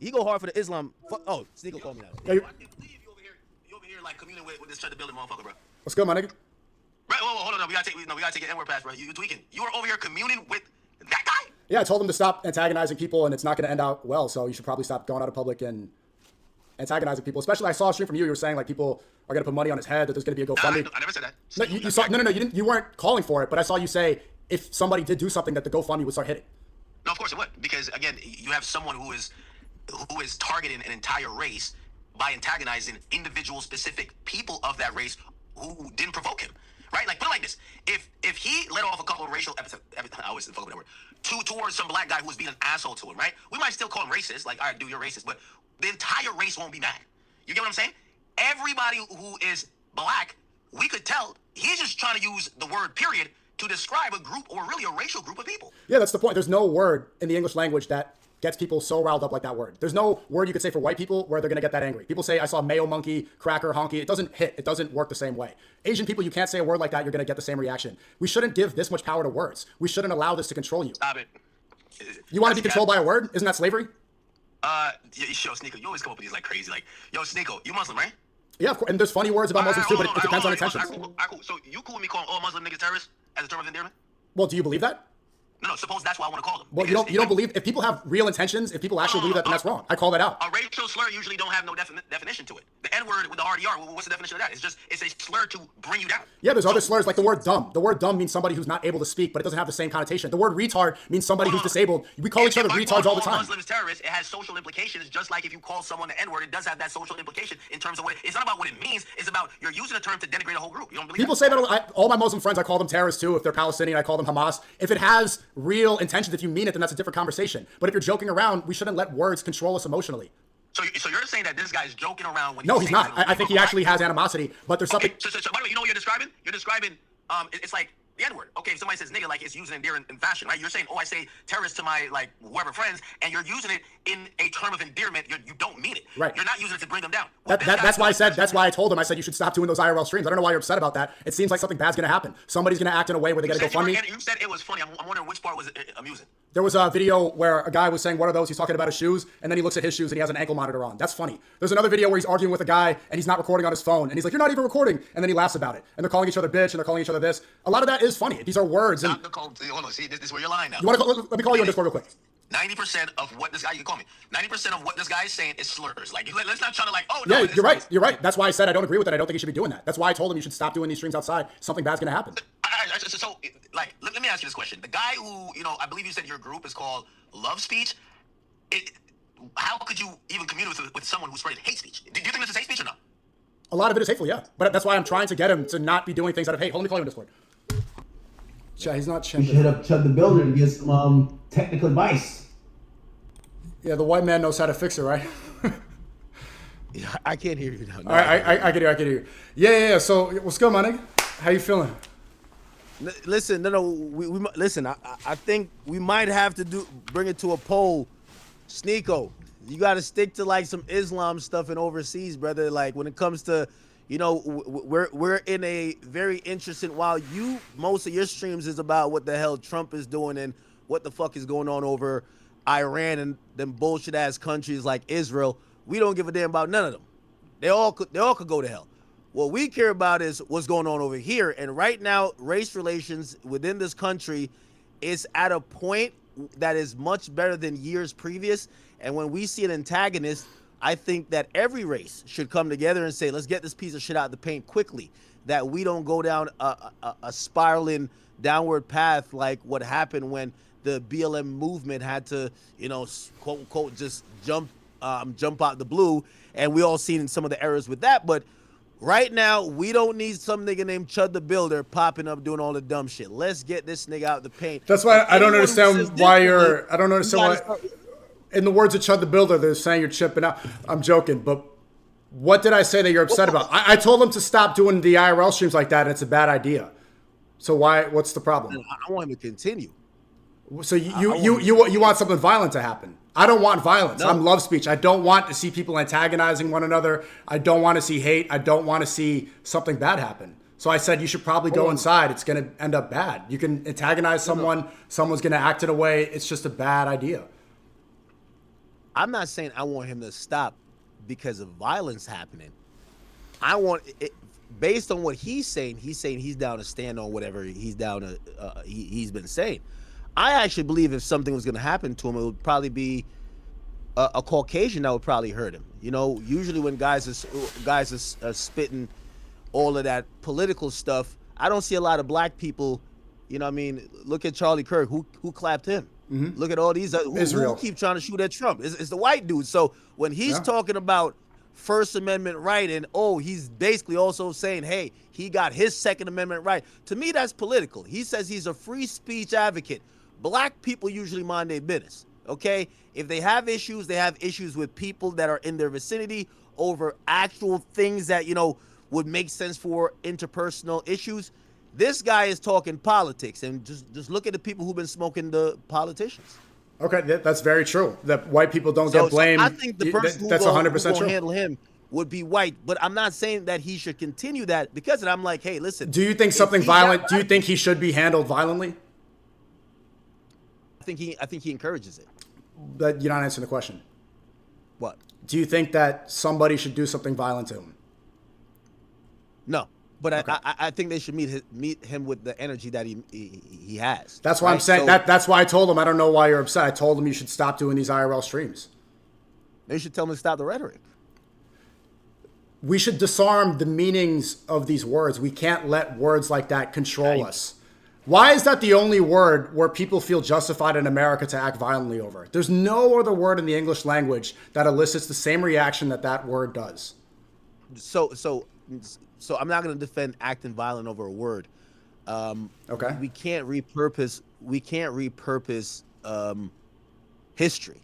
He go hard for the Islam. Oh, Sneako called me that. Yeah, I can't believe you over here like communing with this trying to build a motherfucker, bro. what's good, my nigga? Right, whoa, hold on, no, we gotta take an N-word pass, bro. You tweaking. You were over here communing with that guy? Yeah, I told him to stop antagonizing people, and it's not going to end out well. So you should probably stop going out of public and antagonizing people. Especially, I saw a stream from you. You were saying like people are going to put money on his head. That there's going to be a GoFundMe. I never said that. No, you saw. No, you didn't. You weren't calling for it, but I saw you say if somebody did do something, that the GoFundMe would start hitting. No, of course it would, because again, you have someone who is targeting an entire race by antagonizing individual specific people of that race who didn't provoke him. Right? Like, put it like this. If he let off a couple of racial I always fuck with that word. Towards some black guy who was being an asshole to him, right? We might still call him racist, like, all right, dude, you're racist, but the entire race won't be mad. You get what I'm saying? Everybody who is black, we could tell he's just trying to use the word period to describe a group or really a racial group of people. Yeah, that's the point. There's no word in the English language that gets people so riled up like that word. There's no word you could say for white people where they're going to get that angry. People say, I saw mayo monkey, cracker, honky. It doesn't hit. It doesn't work the same way. Asian people, you can't say a word like that. You're going to get the same reaction. We shouldn't give this much power to words. We shouldn't allow this to control you. Stop it. You want to be controlled by a word? Isn't that slavery? Yo, Sneako, you always come up with these like crazy, like, yo, Sneako, you Muslim, right? Yeah, of course. And there's funny words about Muslims too, but it depends on intentions. Cool. So you cool with me calling all Muslim niggas terrorists as a term of endearment? Well, do you believe that? No, suppose that's why I want to call them. Well, you don't believe, if people have real intentions, if people actually believe that, then that's wrong. I call that out. A racial slur usually don't have no definition to it. The N-word with the RDR, what's the definition of that? It's a slur to bring you down. Yeah, there's other slurs like the word dumb. The word dumb means somebody who's not able to speak, but it doesn't have the same connotation. The word retard means somebody who's disabled. We call each other retards all the time. Muslims terrorists, it has social implications, just like if you call someone the N-word, it does have that social implication in terms of what it's not about what it means, it's about you're using a term to denigrate a whole group. You don't believe People say that all my Muslim friends, I call them terrorists too. If they're Palestinian, I call them Hamas. If it has real intentions, if you mean it, then that's a different conversation. But if you're joking around, we shouldn't let words control us emotionally. So you're saying that this guy's joking around when no, he's not. I think he actually has animosity, but there's something. So by the way, you know what you're describing? You're describing, it's like the N-word. Okay, if somebody says nigga, like it's used in endearing in fashion, right? You're saying, oh, I say terrorist to my, like, whoever friends, and you're using it in a term of endearment. You don't mean it. Right. You're not using it to bring them down. That's why I told him, I said, you should stop doing those IRL streams. I don't know why you're upset about that. It seems like something bad's going to happen. Somebody's going to act in a way where they got to go fund me. You said it was funny. I'm wondering which part was amusing. There was a video where a guy was saying, what are those? He's talking about his shoes, and then he looks at his shoes and he has an ankle monitor on. That's funny. There's another video where he's arguing with a guy and he's not recording on his phone, and he's like, you're not even recording, and then he laughs about it. And they're calling each other bitch, and they're calling each other this. A lot of that is funny. These are words. And hold on, see, this is where you're lying now. Let me call you on Discord real quick. 90% of what this guy, you can call me, 90% of what this guy is saying is slurs. Like, let's not try to like, oh, no. Yeah, you're right. You're right. That's why I said I don't agree with that. I don't think you should be doing that. That's why I told him you should stop doing these streams outside. Something bad's going to happen. So, like, let me ask you this question. The guy who, I believe you said your group is called Love Speech. How could you even communicate with someone who's spreading hate speech? Do you think this is hate speech or not? A lot of it is hateful, yeah. But that's why I'm trying to get him to not be doing things out of hate. Hold on, let me call you on Discord. Yeah, he's not You should hit up Chud the Builder to get some technical advice. Yeah, the white man knows how to fix it, right? Yeah, I can't hear you now. No, All right, I can hear you. Yeah. So, what's good, my nigga? How you feeling? Listen, we listen. I think we might have to bring it to a poll. Sneako, you got to stick to like some Islam stuff and overseas, brother. Like when it comes to, we're in a very interesting. While most of your streams is about what the hell Trump is doing and what the fuck is going on over Iran and them bullshit ass countries like Israel. We don't give a damn about none of them. They all could go to hell. What we care about is what's going on over here. And right now, race relations within this country is at a point that is much better than years previous. And when we see an antagonist, I think that every race should come together and say, let's get this piece of shit out of the paint quickly, that we don't go down a spiraling downward path like what happened when the BLM movement had to, quote unquote, just jump out the blue. And we all seen some of the errors with that. But right now, we don't need some nigga named Chud the Builder popping up doing all the dumb shit. Let's get this nigga out the paint. That's why I don't understand why you're. I don't understand why. In the words of Chud the Builder, they're saying you're chipping out. I'm joking, but what did I say that you're upset about? I told them to stop doing the IRL streams like that, and it's a bad idea. So why? What's the problem? I want him to continue. So you want something violent to happen? I don't want violence. No. I'm love speech. I don't want to see people antagonizing one another. I don't want to see hate. I don't want to see something bad happen. So I said you should probably go inside. It's going to end up bad. You can antagonize someone. Someone's going to act in a way. It's just a bad idea. I'm not saying I want him to stop because of violence happening. I want it, based on what he's saying he's down to stand on whatever he's down to. He's been saying. I actually believe if something was going to happen to him, it would probably be a Caucasian that would probably hurt him. You know, usually when guys are spitting all of that political stuff, I don't see a lot of black people. You know what I mean? Look at Charlie Kirk. Who clapped him? Mm-hmm. Look at all these who keep trying to shoot at Trump. It's the white dude. So when he's talking about First Amendment right, and he's basically also saying, hey, he got his Second Amendment right. To me, that's political. He says he's a free speech advocate. Black people usually mind their business. Okay? If they have issues, they have issues with people that are in their vicinity over actual things that, you know, would make sense for interpersonal issues. This guy is talking politics, and just look at the people who've been smoking the politicians. Okay, that's very true. That white people don't get blamed. So I think the person that's 100% true. Handle him would be white, but I'm not saying that he should continue that because I'm like, hey, listen. Do you think something violent? Do you think he should be handled violently? I think he encourages it. But you're not answering the question. What? Do you think that somebody should do something violent to him? No. But okay. I think they should meet him with the energy that he has. That's why I'm saying so, that's why I told him I don't know why you're upset. I told him you should stop doing these IRL streams. They should tell him to stop the rhetoric. We should disarm the meanings of these words. We can't let words like that control us. Why is that the only word where people feel justified in America to act violently over? There's no other word in the English language that elicits the same reaction that word does. So I'm not going to defend acting violent over a word. Okay. We can't repurpose history,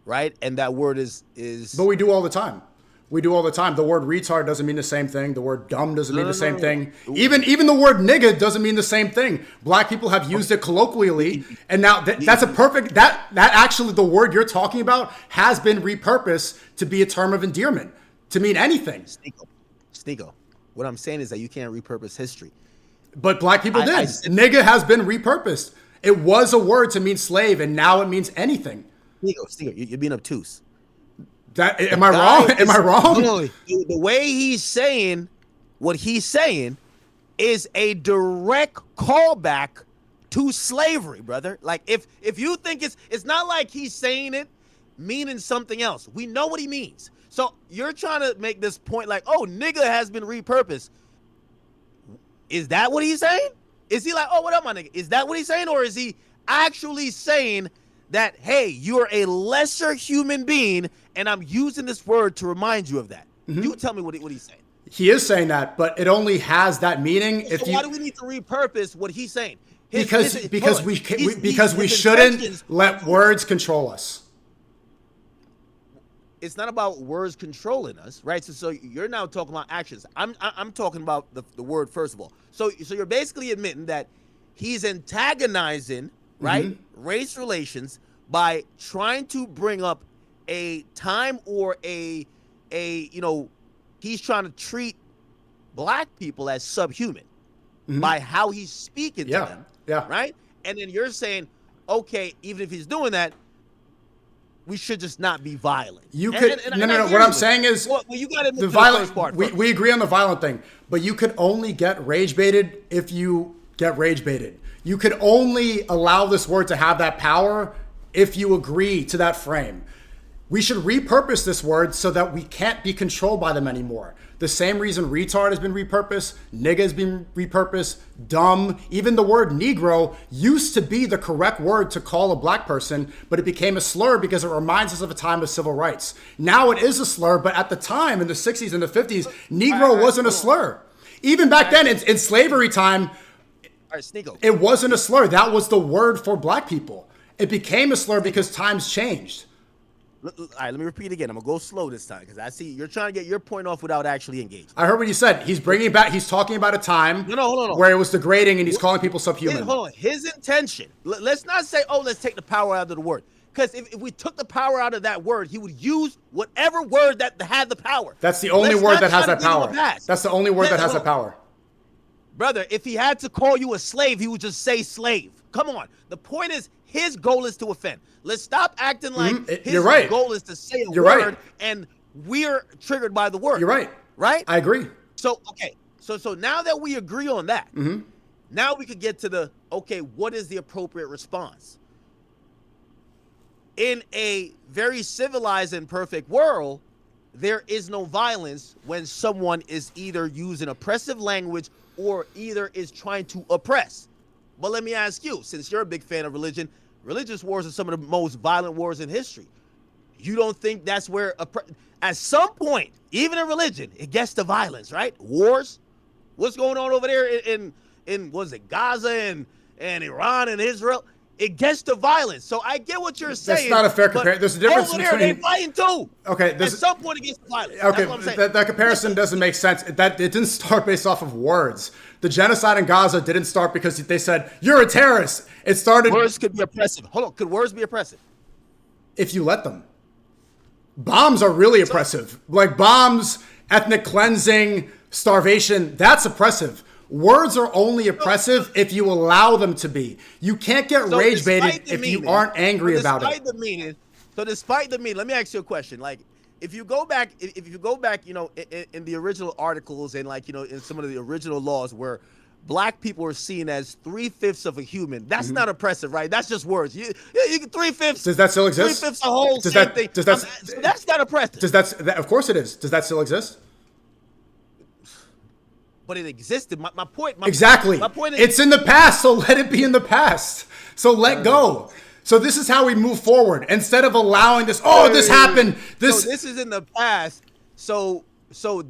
right? And that word is. But we do all the time. We do all the time. The word retard doesn't mean the same thing. The word dumb doesn't mean the same thing. Even the word nigga doesn't mean the same thing. Black people have used it colloquially, and now that's a perfect. That actually the word you're talking about has been repurposed to be a term of endearment to mean anything. Sneako. What I'm saying is that you can't repurpose history. But black people did. Nigga has been repurposed. It was a word to mean slave, and now it means anything. Sneako, you're being obtuse. Am I wrong? Am I wrong? No, the way he's saying what he's saying is a direct callback to slavery, brother. Like if you think it's not like he's saying it meaning something else. We know what he means. So you're trying to make this point like, oh, nigga has been repurposed. Is that what he's saying? Is he like, oh, what up, my nigga? Is that what he's saying? Or is he actually saying that, hey, you're a lesser human being, and I'm using this word to remind you of that? Mm-hmm. You tell me what he's saying. He is saying that, but it only has that meaning. So why do we need to repurpose what he's saying? Because we shouldn't let words control us. It's not about words controlling us, right? So you're now talking about actions. I'm talking about the word first of all. So you're basically admitting that he's antagonizing, right, race relations by trying to bring up a time or a he's trying to treat black people as subhuman by how he's speaking to them, right? And then you're saying, okay, even if he's doing that, we should just not be violent. No. What I'm saying is, you got the violent part. We agree on the violent thing, but you could only get rage baited if you get rage baited. You could only allow this word to have that power if you agree to that frame. We should repurpose this word so that we can't be controlled by them anymore. The same reason retard has been repurposed, nigga has been repurposed, dumb, even the word Negro used to be the correct word to call a black person, but it became a slur because it reminds us of a time of civil rights. Now it is a slur, but at the time, in the 60s and the 50s, Negro wasn't a slur. Even back then, in slavery time, it wasn't a slur. That was the word for black people. It became a slur because times changed. All right, let me repeat again. I'm going to go slow this time because I see you're trying to get your point off without actually engaging. I heard what you said. He's talking about a time where it was degrading and he's calling people subhuman. Hold on. His intention, let's not say, oh, let's take the power out of the word. Because if we took the power out of that word, he would use whatever word that had the power. That's the only word that has that power. That's the only word that has that power. Brother, if he had to call you a slave, he would just say slave. Come on. The point is, his goal is to offend. Let's stop acting like his You're right. goal is to say a You're word right. and we're triggered by the word. You're right. Right? I agree. So, okay. So now that we agree on that, now we could get to the, okay, what is the appropriate response? In a very civilized and perfect world, there is no violence when someone is either using oppressive language or either is trying to oppress. But let me ask you, since you're a big fan of religion, religious wars are some of the most violent wars in history. You don't think that's where, at some point, even in religion, it gets to violence, right? Wars. What's going on over there in what is it, Gaza and Iran and Israel? It gets to violence. So I get what you're saying. That's not a fair comparison. There's a difference over there, between. They're fighting too. Okay. At some point, it gets to violence. Okay. That's what I'm saying. That comparison doesn't make sense. That it didn't start based off of words. The genocide in Gaza didn't start because they said you're a terrorist. It started. Words could be oppressive. Hold on. Could words be oppressive? If you let them. Bombs are really oppressive. Like bombs, ethnic cleansing, starvation. That's oppressive. Words are only oppressive if you allow them to be. You can't get rage baited if you aren't angry about it. Despite the meaning, let me ask you a question. Like, if you go back, you know, in the original articles and like, you know, in some of the original laws where black people are seen as 3/5 of a human, that's not oppressive, right? That's just words. You 3/5. Does that still exist? 3/5 a whole same thing. So that's not oppressive. Of course it is. Does that still exist? But it existed. My point. Exactly. My point is, it's in the past, so let it be in the past. So let go. So this is how we move forward. Instead of allowing this, this happened. So this is in the past. So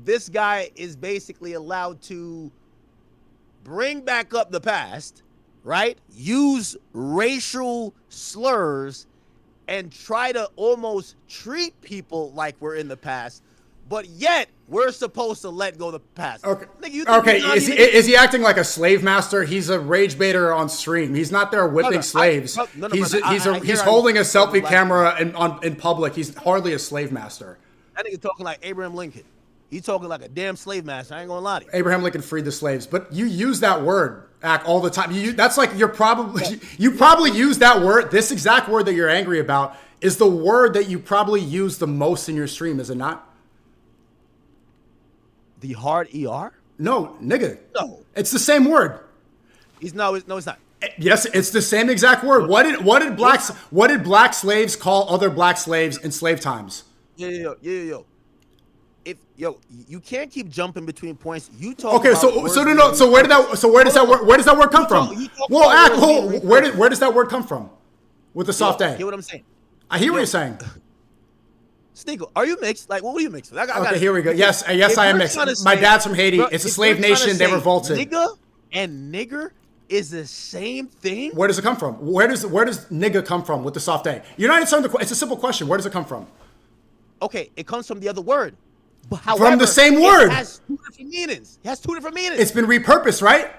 this guy is basically allowed to bring back up the past, right? Use racial slurs and try to almost treat people like we're in the past. But yet, we're supposed to let go of the past. Okay. Is he acting like a slave master? He's a rage baiter on stream. He's not there whipping slaves. He's holding a selfie camera in public. He's hardly a slave master. That nigga talking like Abraham Lincoln. He's talking like a damn slave master. I ain't gonna lie to you. Abraham Lincoln freed the slaves, but you use that word all the time. That's like you probably use that word. This exact word that you're angry about is the word that you probably use the most in your stream, is it not? The hard ER? No, nigga. No. It's the same word. It's not. Yes, it's the same exact word. What did black slaves call other black slaves in slave times? Yo. You can't keep jumping between points. You talk. Okay, so where does that word come from? Well, where does that word come from? With the soft A. Hear what I'm saying? I hear what you're saying. Sneako, are you mixed? Like, what are you mixed with? Okay, here we go. Yes, I am mixed. My dad's from Haiti. It's a slave nation. They revolted. Nigga and nigger is the same thing. Where does it come from? Where does nigga come from with the soft A? You're not answering the question. It's a simple question. Where does it come from? Okay, it comes from the other word. But however, from the same word. It has two different meanings. It's been repurposed, right?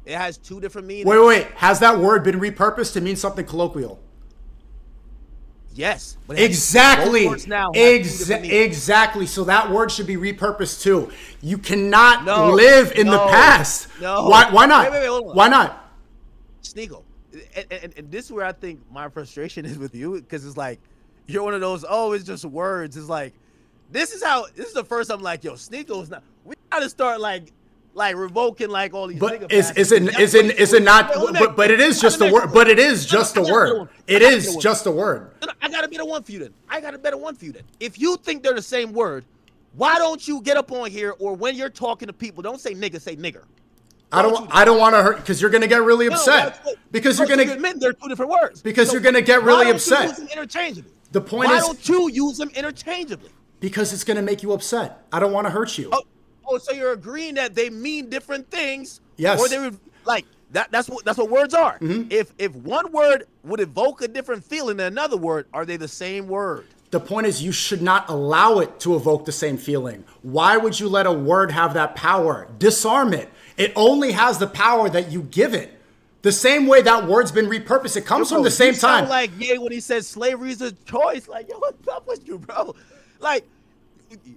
It has two different meanings. Wait. Has that word been repurposed to mean something colloquial? Yes. Exactly. Exactly. So that word should be repurposed too. You cannot live in the past. No. Why not? Wait, hold on. Why not? Sneako, and this is where I think my frustration is with you, because it's like you're one of those. Oh, it's just words. It's like this is the first I'm like, yo, Sneako's not. We gotta start like revoking like all these. But is it not? But it is just a word. But it is just a word. It is just a word. I got a better one for you then. If you think they're the same word, why don't you get up on here, or when you're talking to people, don't say nigga, say nigger. I don't want to hurt, because you're gonna get really upset. Because you're gonna admit they're two different words. Because you're gonna get really upset. Why don't you use them interchangeably? The point is, why don't you use them interchangeably? Because it's gonna make you upset. I don't want to hurt you. Oh, so you're agreeing that they mean different things? Yes. Or they would like that. That's what words are. Mm-hmm. If one word would evoke a different feeling than another word, are they the same word? The point is, you should not allow it to evoke the same feeling. Why would you let a word have that power? Disarm it. It only has the power that you give it. The same way that word's been repurposed, it comes from the same time. Like when he says slavery is a choice. Like, yo, what's up with you, bro? Like,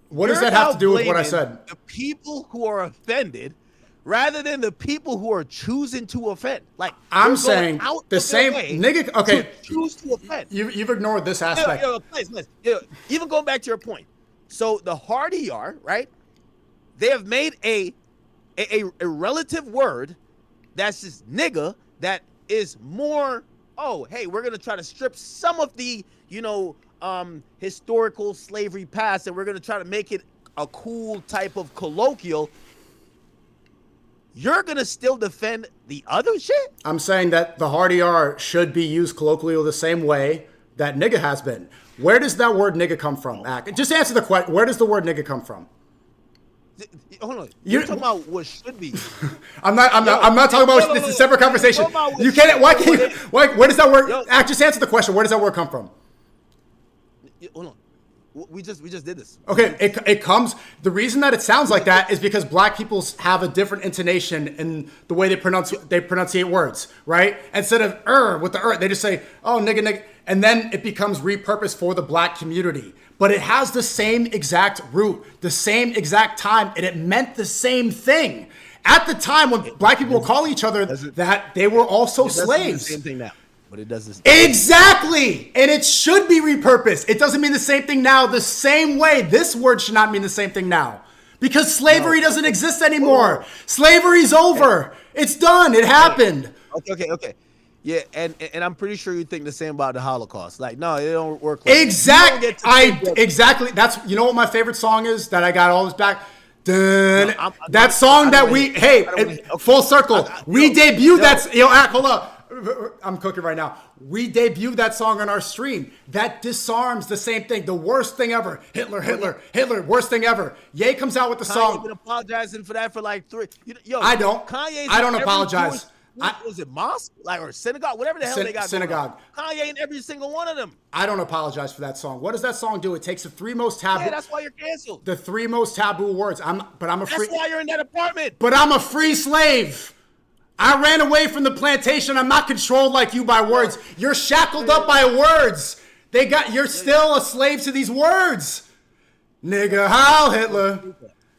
what does that have to do with what I said? The people who are offended rather than the people who are choosing to offend. Like I'm they're going saying out the of same their way nigga. Okay, to choose to offend. you've ignored this aspect. Even going back to your point. So the harder you are, right? They have made a relative word that's just nigga that is more. Oh, hey, we're gonna try to strip some of the historical slavery past, and we're gonna try to make it a cool type of colloquial. You're gonna still defend the other shit? I'm saying that the hard ER should be used colloquially the same way that nigga has been. Where does that word nigga come from? Just answer the question. Where does the word nigga come from? Hold on. You're talking about what should be. I'm not talking about this is a separate conversation. You can't. Why can't you? Where does that word? Just answer the question. Where does that word come from? Hold on. We just did this. Okay, it comes. The reason that it sounds like that is because black people have a different intonation in the way they pronunciate words, right? Instead of with the they just say, oh, nigga, nigga. And then it becomes repurposed for the black community. But it has the same exact root, the same exact time, and it meant the same thing. At the time when black people were calling each other that, they were also slaves. The same thing now, but it does this. Exactly! And it should be repurposed. It doesn't mean the same thing now the same way. This word should not mean the same thing now. Because slavery doesn't exist anymore. Slavery's over. It's done. It happened. Okay. Yeah, and I'm pretty sure you think the same about the Holocaust. Like, no, it don't work. Like exactly. Exactly. That's what my favorite song is that I got all this back. That song that we full circle. We debuted that. Hold up. I'm cooking right now. We debuted that song on our stream. That disarms the same thing. The worst thing ever. Hitler. Worst thing ever. Ye comes out with the song. Kanye's been apologizing for that for like 3. I don't. I don't apologize. Was it mosque or synagogue, whatever the hell they got synagogue going on. Kanye in every single one of them. I don't apologize for that song. What does that song do? It takes the 3 most taboo. Yeah, that's why you're canceled. The 3 most taboo words. I'm a free. That's why you're in that apartment. But I'm a free slave. I ran away from the plantation. I'm not controlled like you by words. You're shackled up by words. You're still a slave to these words. Nigga, Heil Hitler.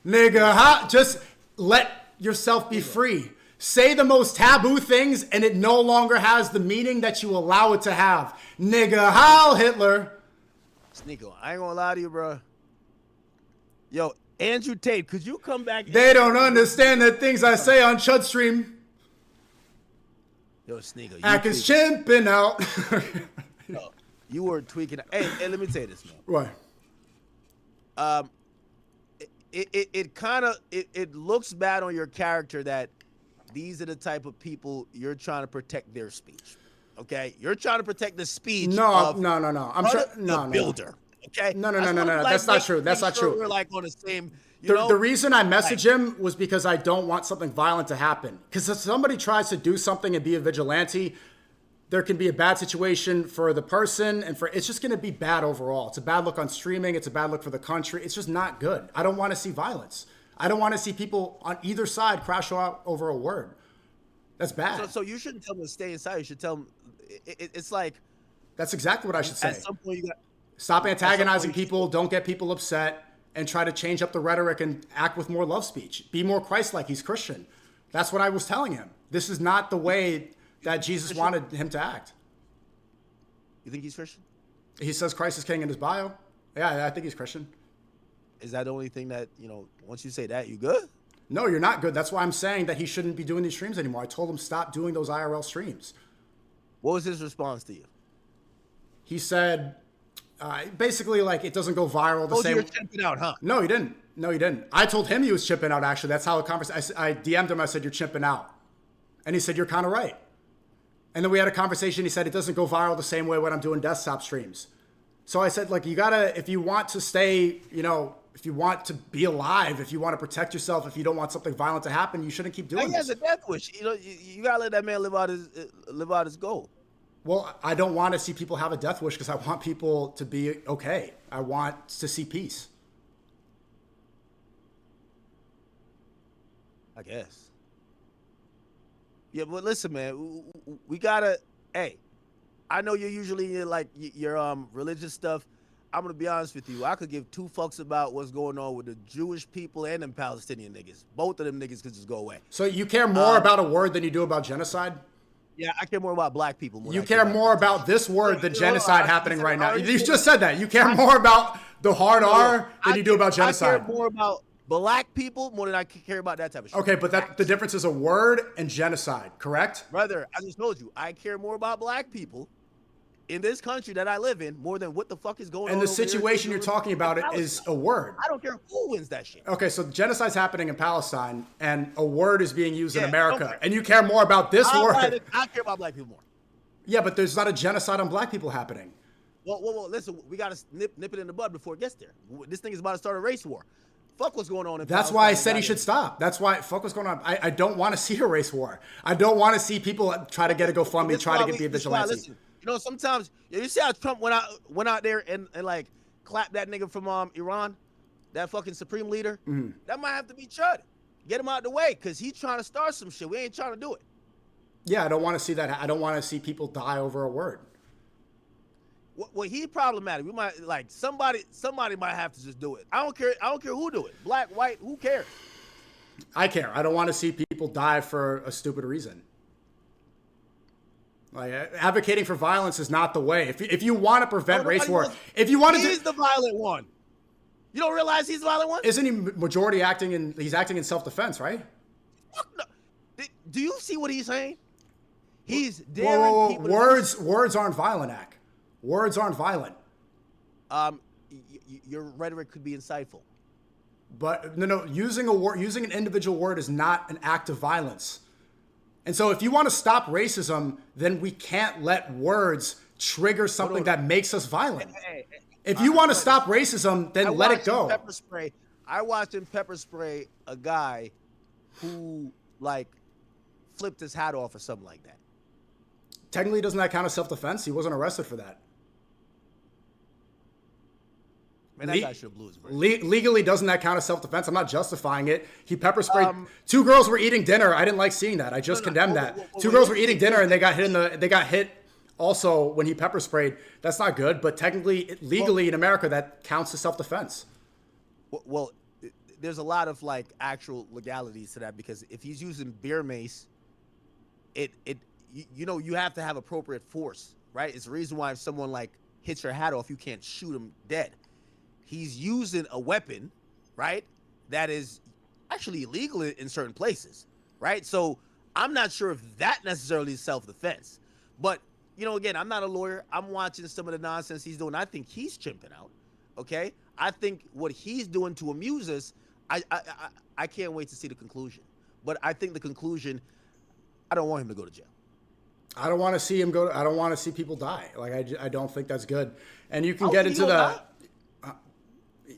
Nigga, Heil. Just let yourself be free. Say the most taboo things, and it no longer has the meaning that you allow it to have. Nigga, Heil Hitler. Sneako, I ain't gonna lie to you, bro. Yo, Andrew Tate, could you come back? They don't understand the things I say on Chud Stream. Yo, Sneako. Ack is chimping out. Yo, you were tweaking. Hey, let me say this, man. What? It looks bad on your character that these are the type of people you're trying to protect their speech. Okay, you're trying to protect the speech. No. I'm sure. No. Builder. Okay. No. That's not true. That's not true. We're like on the same. The reason I messaged him was because I don't want something violent to happen. Because if somebody tries to do something and be a vigilante, there can be a bad situation for the person, and it's just going to be bad overall. It's a bad look on streaming. It's a bad look for the country. It's just not good. I don't want to see violence. I don't want to see people on either side crash out over a word. That's bad. So you shouldn't tell them to stay inside. You should tell them it's like. That's exactly what I should say. At some point, stop antagonizing people. Don't get people upset, and try to change up the rhetoric and act with more love speech. Be more Christ-like. He's Christian. That's what I was telling him. This is not the way that Jesus wanted him to act. You think he's Christian? He says Christ is king in his bio. Yeah, I think he's Christian. Is that the only thing that, once you say that, you good? No, you're not good. That's why I'm saying that he shouldn't be doing these streams anymore. I told him stop doing those IRL streams. What was his response to you? He said, basically, like, it doesn't go viral the same. You were chimping out, huh? No, he didn't. I told him he was chimping out, actually. That's how the conversation, I DM'd him. I said, you're chimping out. And he said, you're kind of right. And then we had a conversation. He said, it doesn't go viral the same way when I'm doing desktop streams. So I said, like, you gotta, if you want to stay, if you want to be alive, if you want to protect yourself, if you don't want something violent to happen, you shouldn't keep doing this. He has a death wish. You gotta let that man live out his goal. Well, I don't want to see people have a death wish because I want people to be okay. I want to see peace. I guess. Yeah, but listen, man, we gotta. Hey, I know you're usually like your religious stuff. I'm gonna be honest with you. I could give two fucks about what's going on with the Jewish people and them Palestinian niggas. Both of them niggas could just go away. So you care more about a word than you do about genocide? Yeah, I care more about black people. You care more about this word than genocide happening right now. You just said that. You care more about the hard R than you do about genocide. I care more about black people more than I care about that type of shit. Okay, but the difference is a word and genocide, correct? Brother, I just told you, I care more about black people in this country that I live in more than what the fuck is going on. And the situation you're talking about is a word. I don't care who wins that shit. Okay, so genocide's happening in Palestine, and a word is being used in America, and you care more about this word. I care about black people more. Yeah, but there's not a genocide on black people happening. Well, listen, we got to nip it in the bud before it gets there. This thing is about to start a race war. Fuck what's going on in Palestine. That's why I said he should stop. That's why, fuck what's going on. I don't want to see a race war. I don't want to see people try to get a GoFundMe, try to be a vigilante. Listen, you know, sometimes, you see how Trump went out there and like clapped that nigga from Iran, that fucking supreme leader? Mm-hmm. That might have to be Chud. Get him out the way, because he's trying to start some shit. We ain't trying to do it. Yeah, I don't want to see that. I don't want to see people die over a word. Well, he's problematic. We might somebody might have to just do it. I don't care who do it. Black, white, who cares? I care. I don't want to see people die for a stupid reason. Like, advocating for violence is not the way. If you want to prevent race war, if you want to, he's the violent one. You don't realize he's the violent one? Isn't he majority acting in? He's acting in self-defense, right? Fuck no. Do you see what he's saying? He's daring people. Words aren't violent, Ak. Words aren't violent. Your rhetoric could be insightful. But no, using an individual word is not an act of violence. And so if you want to stop racism, then we can't let words trigger something that makes us violent. If you want to stop racism, then let it go. I watched him pepper spray a guy who flipped his hat off or something like that. Technically, doesn't that count as self-defense? He wasn't arrested for that. Man, that guy should have blew his brain. Legally, doesn't that count as self-defense? I'm not justifying it. He pepper sprayed. Two girls were eating dinner. I didn't like seeing that. I just condemned that. Two girls were eating dinner and they got hit they got hit also when he pepper sprayed. That's not good. But technically, legally in America, that counts as self-defense. Well, there's a lot of actual legalities to that, because if he's using beer mace, you have to have appropriate force, right? It's the reason why if someone hits your hat off, you can't shoot him dead. He's using a weapon, right, that is actually illegal in certain places, right? So I'm not sure if that necessarily is self-defense. But, again, I'm not a lawyer. I'm watching some of the nonsense he's doing. I think he's chimping out, okay? I think what he's doing to amuse us, I can't wait to see the conclusion. But I think the conclusion, I don't want him to go to jail. I don't want to see him go. I don't want to see people die. I don't think that's good. And you can get into the.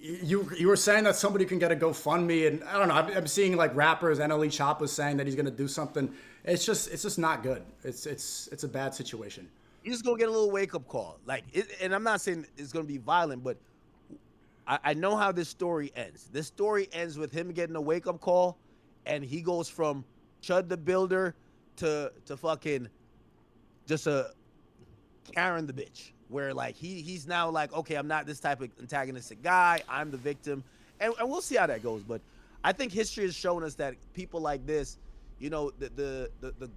You were saying that somebody can get a GoFundMe, and I don't know. I'm seeing rappers. NLE Chop was saying that he's going to do something. It's just not good. It's a bad situation. You're just gonna get a little wake up call, and I'm not saying it's gonna be violent, but I know how this story ends. This story ends with him getting a wake up call, and he goes from Chud the Builder to fucking just a Karen the bitch, where he's now okay, I'm not this type of antagonistic guy, I'm the victim, and we'll see how that goes. But I think history has shown us that people like this, the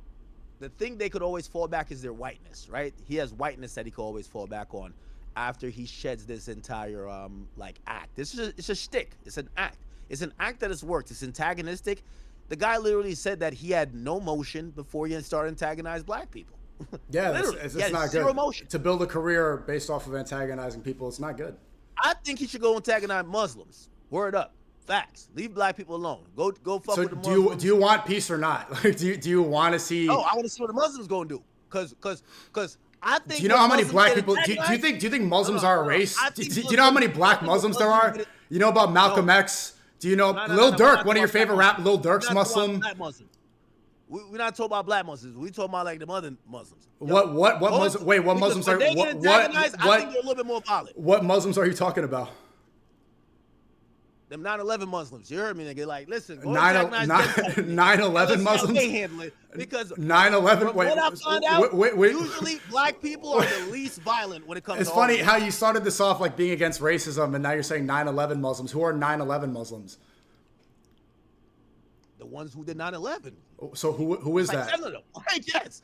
thing they could always fall back is their whiteness, right? He has whiteness that he could always fall back on after he sheds this entire act. It's a shtick. It's an act. It's an act that has worked. It's antagonistic. The guy literally said that he had no motion before he started antagonizing black people. Yeah, it's not good. Emotion. To build a career based off of antagonizing people, it's not good. I think he should go antagonize Muslims. Word up. Facts. Leave black people alone. Go fuck with the Muslims. Do you want peace or not? Do you want to see? Oh, I want to see what the Muslims gonna do. Cause I think. Do you know how many black people? Do you think Muslims are a race? Do you know how many black Muslims there are? You know about Malcolm X? Do you know Lil Durk? One of your favorite rap, Lil Durk's Muslim. We're not talking about black Muslims. We're talking about them other Muslims. What Muslims? Wait, what Muslims are? I think they're a little bit more violent. What Muslims are you talking about? them 9/11 Muslims. You heard me, nigga. Like, listen, go 9/11 Muslims. They handle it because 9/11. from what I found out, usually black people are the least violent when it comes. It's to funny how you started this off like being against racism, and now you're saying 9/11 Muslims. Who are 9/11 Muslims? The ones who did 9/11. So who is that? 10 of them. Right? Yes.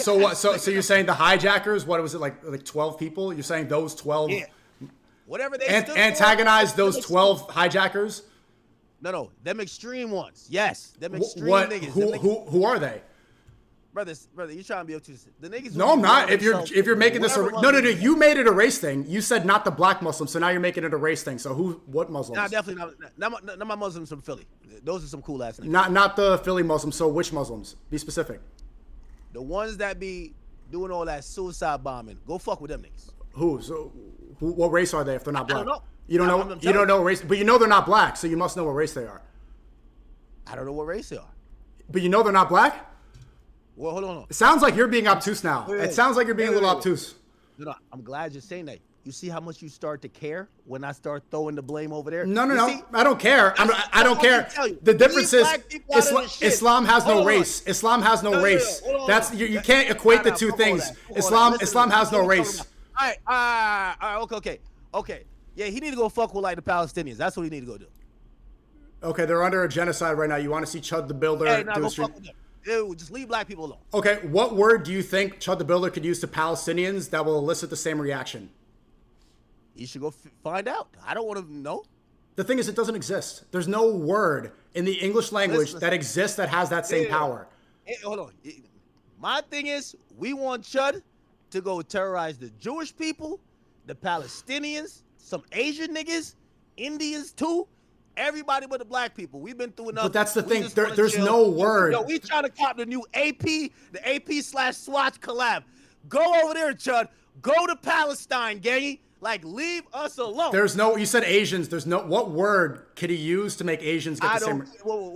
So what? So you're saying the hijackers? What was it like 12 people? You're saying those 12? Yeah. Whatever they antagonized those 12 hijackers? No, them extreme ones. Yes, them extreme what? niggas. Who are they? Brother, you trying to be up to the niggas? No, I'm not. If you're making this no. You made it a race thing. You said not the black Muslims, so now you're making it a race thing. So what Muslims? Nah, definitely not. Not my Muslims from Philly. Those are some cool ass niggas. Not the Philly Muslims. So which Muslims? Be specific. The ones that be doing all that suicide bombing. Go fuck with them niggas. Who? So what race are they if they're not black? I don't know. You don't know. You don't know race, but you know they're not black, so you must know what race they are. I don't know what race they are. But you know they're not black? Well, hold on. It sounds like you're being obtuse now. It sounds like you're being a little obtuse. No, I'm glad you're saying that. You see how much you start to care when I start throwing the blame over there? No. I don't care. I don't care. The difference is Islam has no race. Islam has no race. That's you can't equate the two things. Islam has no race. All right. Okay. Yeah, he need to go fuck with like the Palestinians. That's what he need to go do. Okay, they're under a genocide right now. You want to see Chud the Builder do a stream? Dude, just leave black people alone. Okay, what word do you think Chud the Builder could use to Palestinians that will elicit the same reaction? You should go find out. I don't want to know. The thing is, it doesn't exist. There's no word in the English language that exists that has that same power. Hey, hold on. My thing is, we want Chud to go terrorize the Jewish people, the Palestinians, some Asian niggas, Indians too, everybody but the black people. We've been through enough. But that's the thing. There's no word. Yo, we trying to cop the new the AP/Swatch collab. Go over there, Chud. Go to Palestine, gang. Like, leave us alone. You said Asians. What word could he use to make Asians get the same?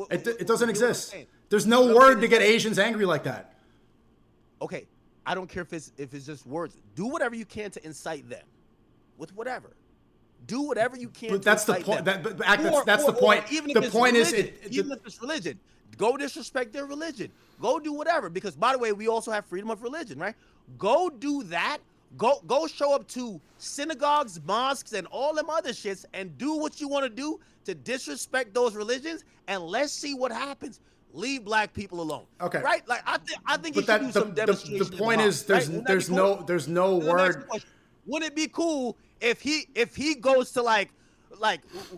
It doesn't exist. There's no word to get Asians angry like that. Okay, I don't care if it's just words. Do whatever you can to incite them with whatever. Do whatever you can. But that's the point. That's the point. The point is, even if it's religion, go disrespect their religion. Go do whatever. Because by the way, we also have freedom of religion, right? Go do that. Go show up to synagogues, mosques, and all them other shits, and do what you want to do to disrespect those religions, and let's see what happens. Leave black people alone. Okay. Right? Like I think you should do some demonstration. The point is, there's no word. Wouldn't it be cool if he goes to like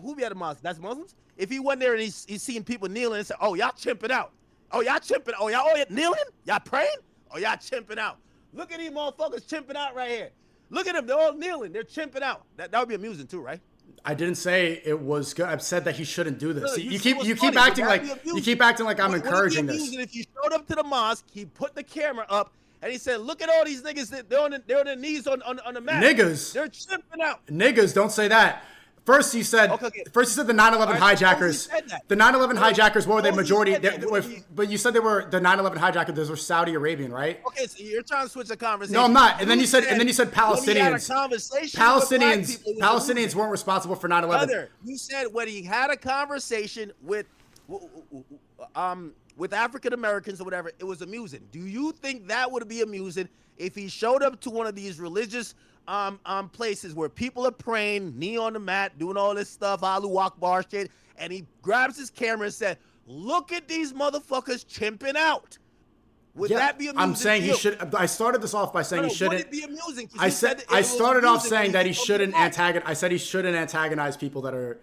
who be at the mosque? That's Muslims. If he went there and he's seeing people kneeling and said, "Oh, y'all chimping out. Oh, y'all chimping. Oh, y'all kneeling. Y'all praying. Oh, y'all chimping out. Look at these motherfuckers chimping out right here. Look at them. They're all kneeling. They're chimping out. That would be amusing too, right?" I didn't say it was good. I've said that he shouldn't do this. You keep acting like I'm encouraging this. If he showed up to the mosque, he put the camera up. And he said, "Look at all these niggas. They're on their knees on the mat. Niggas. They're chimping out. Niggas, don't say that. First, you said the 9/11 hijackers. The 9/11 hijackers. What were they majority? But you said they were the 9/11 hijackers. Those were Saudi Arabian, right? Okay, so you're trying to switch the conversation. No, I'm not. And then you said Palestinians. Palestinians weren't responsible for 9/11. You said when he had a conversation with African Americans or whatever, it was amusing. Do you think that would be amusing if he showed up to one of these religious places where people are praying, knee on the mat, doing all this stuff, Allahu Akbar shit, and he grabs his camera and said, "Look at these motherfuckers chimping out"? Would that be amusing? I'm saying he should. I started this off by saying he shouldn't. Would it be amusing? I started off saying that he shouldn't antagonize. I said he shouldn't antagonize people that are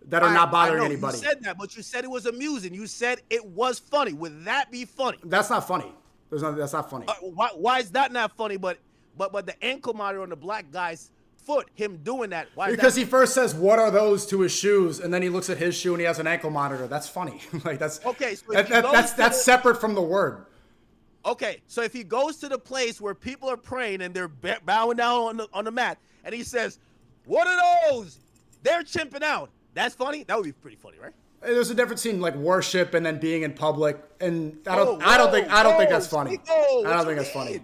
not bothering anybody. You said that, but you said it was amusing. You said it was funny. Would that be funny? That's not funny. That's not funny. Why is that not funny? But the ankle monitor on the black guy's foot, him doing that. Because he first says, "What are those?" to his shoes, and then he looks at his shoe and he has an ankle monitor. That's funny. Like that's okay. So that's separate from the word. Okay, so if he goes to the place where people are praying and they're bowing down on the mat, and he says, "What are those?" They're chimping out. That's funny. That would be pretty funny, right? There's a difference between like worship and then being in public, and I don't think that's funny. I don't think that's funny.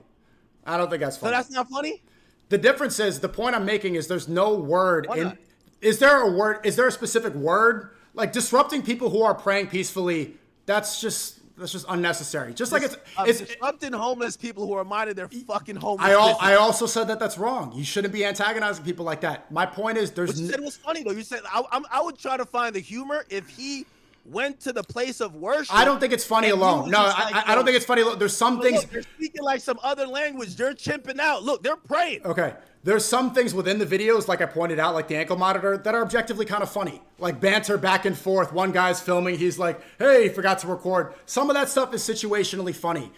So that's not funny? The difference is, the point I'm making is there's no word in. Is there a word? Is there a specific word? Like disrupting people who are praying peacefully, that's just unnecessary. Just like it's disrupting homeless people who are minding their fucking homeless. I also said that that's wrong. You shouldn't be antagonizing people like that. My point is, But you said it was funny though. You said I would try to find the humor if he went to the place of worship. I don't think it's funny alone. No, I don't think it's funny alone. There's some things. Look, they're speaking like some other language. They're chimping out. Look, they're praying. Okay. There's some things within the videos, like I pointed out, like the ankle monitor, that are objectively kind of funny. Like banter back and forth. One guy's filming. He's like, hey, forgot to record. Some of that stuff is situationally funny.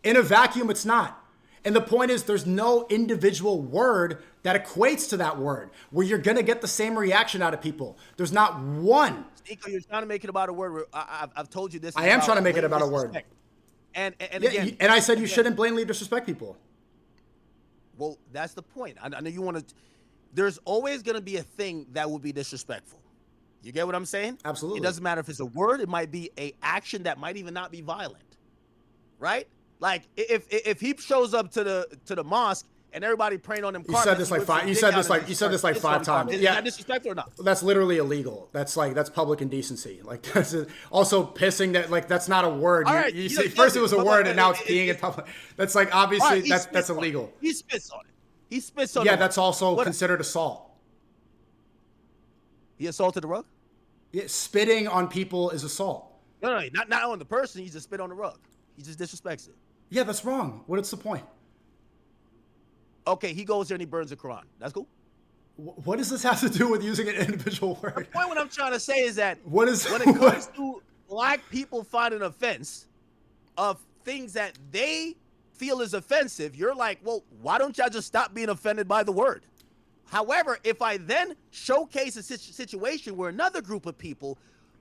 In a vacuum, it's not. And the point is, there's no individual word that equates to that word where you're going to get the same reaction out of people. There's not one. Sneako, you're trying to make it about a word. I've told you this. I am trying to make it about a word. And yeah, again, and I said you shouldn't blatantly disrespect people. Well, that's the point. I know you want to. There's always going to be a thing that will be disrespectful. You get what I'm saying? Absolutely. It doesn't matter if it's a word. It might be a action that might even not be violent, right? Like if he shows up to the mosque and everybody praying on him. You said this like five. You said this like 5 times. Is yeah. that disrespectful or not? That's literally illegal. That's public indecency. Like that's also pissing. That like that's not a word. All right, you say first it was a word and now it's peeing in public. That's like obviously right, that's illegal. He spits on it. He spits on it. Yeah, that's also considered assault. He assaulted the rug? Yeah, spitting on people is assault. No, not on the person. He just spit on the rug. He just disrespects it. Yeah, that's wrong. What's the point? Okay, he goes there and he burns the Quran. That's cool. What does this have to do with using an individual word? The point what I'm trying to say is that when it comes to black people finding offense of things that they feel is offensive, you're like, well, why don't y'all just stop being offended by the word? However, if I then showcase a situation where another group of people,